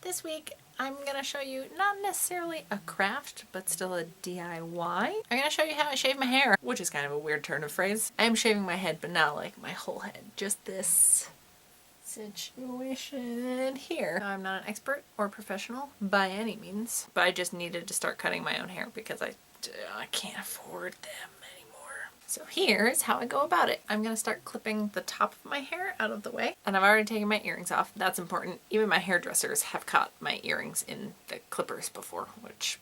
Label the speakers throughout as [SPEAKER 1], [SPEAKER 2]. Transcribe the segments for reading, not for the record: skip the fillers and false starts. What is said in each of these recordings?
[SPEAKER 1] This week I'm gonna show you not necessarily a craft, but still a DIY. I'm gonna show you how I shave my hair, which is kind of a weird turn of phrase. I am shaving my head, but not like my whole head, just this situation here. Now, I'm not an expert or professional by any means, but I just needed to start cutting my own hair because I can't afford them anymore. So here's how I go about it. I'm gonna start clipping the top of my hair out of the way, and I've already taken my earrings off. That's important. Even my hairdressers have caught my earrings in the clippers before, which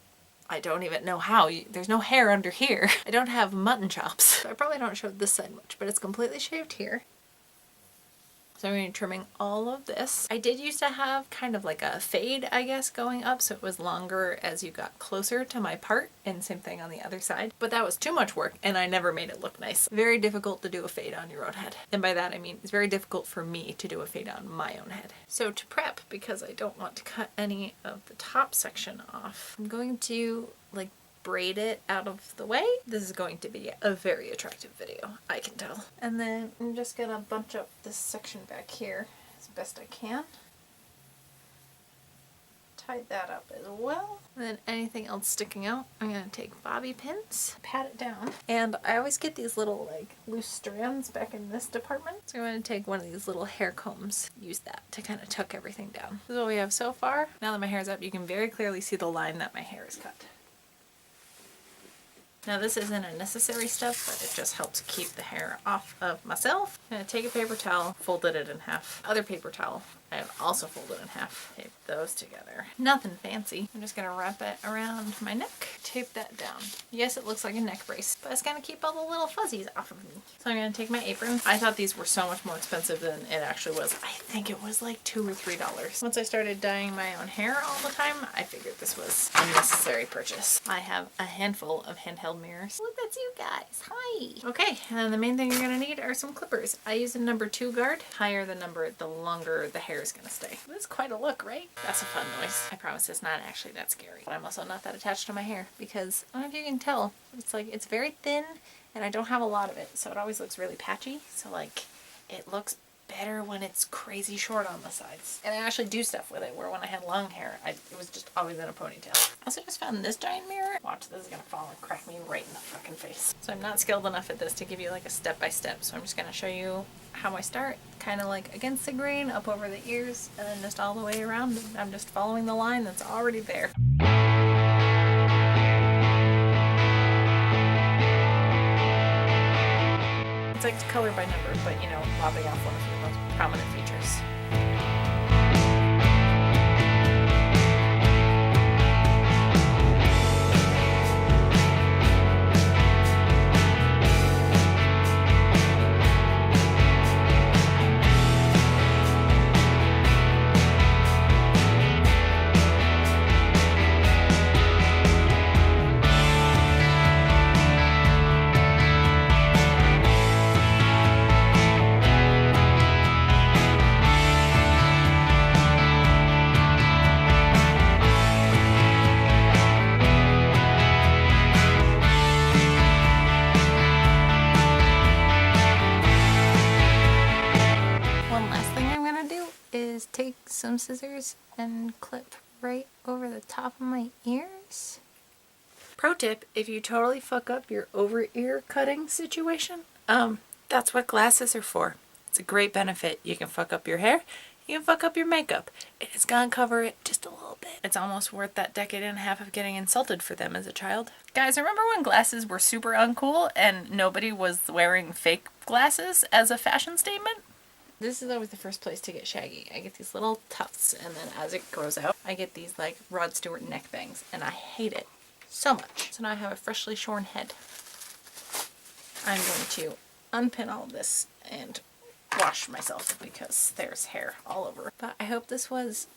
[SPEAKER 1] I don't even know how. There's no hair under here. I don't have mutton chops. So I probably don't show this side much, but it's completely shaved here. So I'm going to be trimming all of this. I did used to have kind of like a fade, I guess, going up, so it was longer as you got closer to my part, and same thing on the other side. But that was too much work, and I never made it look nice. Very difficult to do a fade on your own head. And by that I mean it's very difficult for me to do a fade on my own head. So to prep, because I don't want to cut any of the top section off, I'm going to braid it out of the way. This is going to be a very attractive video, I can tell. And then I'm just gonna bunch up this section back here as best I can. Tie that up as well. And then anything else sticking out, I'm gonna take bobby pins, pat it down. And I always get these little loose strands back in this department. So I'm gonna take one of these little hair combs, use that to kind of tuck everything down. This is what we have so far. Now that my hair's up, you can very clearly see the line that my hair is cut. Now this isn't a necessary step, but it just helps keep the hair off of myself. I'm gonna take a paper towel, folded it in half. Other paper towel, I have also folded in half. Tape those together. Nothing fancy. I'm just gonna wrap it around my neck, tape that down. Yes, it looks like a neck brace, but it's gonna keep all the little fuzzies off of me. So I'm gonna take my apron. I thought these were so much more expensive than it actually was. I think it was like $2 or $3. Once I started dyeing my own hair all the time, I figured this was a necessary purchase. I have a handful of handheld mirrors. Look, that's you guys. Hi. Okay, and then the main thing you're gonna need are some clippers. I use a number 2 guard. Higher the number, the longer the hair is gonna stay. That's quite a look, right? That's a fun noise. I promise it's not actually that scary. But I'm also not that attached to my hair because I don't know if you can tell. It's very thin and I don't have a lot of it, so it always looks really patchy. So it looks better when it's crazy short on the sides. And I actually do stuff with it, where when I had long hair, it was just always in a ponytail. I also just found this giant mirror. Watch, this is gonna fall and crack me right in the fucking face. So I'm not skilled enough at this to give you a step-by-step, so I'm just gonna show you how I start, kind of against the grain, up over the ears, and then just all the way around. I'm just following the line that's already there. It's color by number, but lopping off one of your most prominent features. Take some scissors and clip right over the top of my ears. Pro tip, if you totally fuck up your over-ear cutting situation, that's what glasses are for. It's a great benefit. You can fuck up your hair, you can fuck up your makeup. It's gonna cover it just a little bit. It's almost worth that decade and a half of getting insulted for them as a child. Guys, remember when glasses were super uncool and nobody was wearing fake glasses as a fashion statement? This is always the first place to get shaggy. I get these little tufts, and then as it grows out, I get these Rod Stewart neck bangs, and I hate it so much. So now I have a freshly shorn head. I'm going to unpin all of this and wash myself because there's hair all over. But I hope this was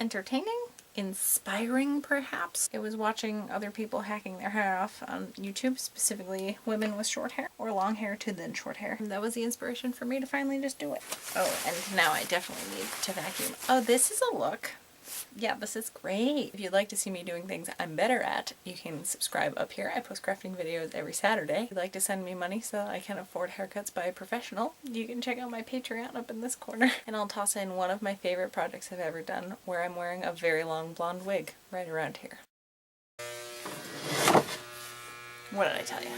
[SPEAKER 1] entertaining, inspiring perhaps. It was watching other people hacking their hair off on YouTube, specifically women with short hair or long hair to then short hair. That was the inspiration for me to finally just do it. Oh, and now I definitely need to vacuum. Oh, this is a look. Yeah, this is great. If you'd like to see me doing things I'm better at, you can subscribe up here. I post crafting videos every Saturday. If you'd like to send me money so I can afford haircuts by a professional, you can check out my Patreon up in this corner. And I'll toss in one of my favorite projects I've ever done, where I'm wearing a very long blonde wig right around here. What did I tell you?